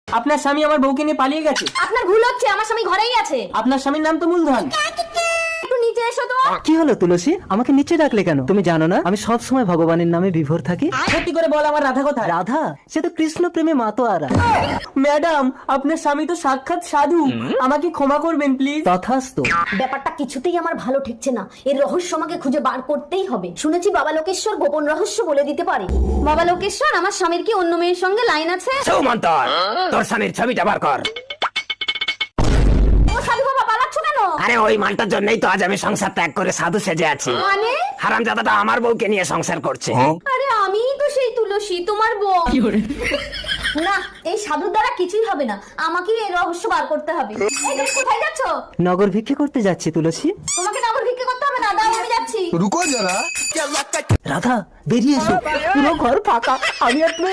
আপনার স্বামী আমার বউকে নিয়ে পালিয়ে গেছে। আপনার ভুল হচ্ছে, আমার স্বামী ঘরেই আছে। আপনার স্বামীর নাম তো মূলধন। একটু নিচে এসো তো। কি হলো তুলসী, আমাকে নিচে ডাকলে কেন? তুমি জানো না আমি সব সময় ভগবানের নামে বিভোর থাকি। সত্যি করে বল, আমার রাধা কোথায়? রাধা সে তো কৃষ্ণ প্রেমে মাতোয়ারা। ম্যাডাম, আপনার স্বামী তো সাক্ষাৎ সাধু, আমাকে ক্ষমা করবেন প্লিজ। তথাস্তু। ব্যাপারটা কিছুতেই আমার ভালো ঠেকছে না, এর রহস্য আমাকে খুঁজে বার করতেই হবে। শুনেছি বাবা লোকেশ্বর গোপন রহস্য বলে দিতে পারে। বাবা লোকেশ্বর, আমার স্বামীর কি অন্য মেয়ের সঙ্গে লাইন আছে? সুমন্তর, তোর স্বামীর ছবিটা বার কর। ও সাধু বাবা, পালাচ্ছ কেন? আরে ওই মালটার জন্যই তো আজ আমি সংসার ত্যাগ করে সাধু সেজে আছি। মানে? হারামজাদাটা আমার বউকে নিয়ে সংসার করছে। আরে আমিই তো সেই তুলসী, তোমার বউ। না, এই সাধুর দ্বারা কিছুই হবে না, আমাকে এই রহস্য বার করতে হবে। এই তুমি কোথায় যাচ্ছ? নগর ভিক্ষে করতে যাচ্ছি তুলসী। তোমাকে নগর ভিক্ষে করতে হবে না, দাও আমি যাচ্ছি। रुको जरा। রাধা বেরিয়ে এসো, পুরো ঘর ফাঁকা, আমি আর তুমি।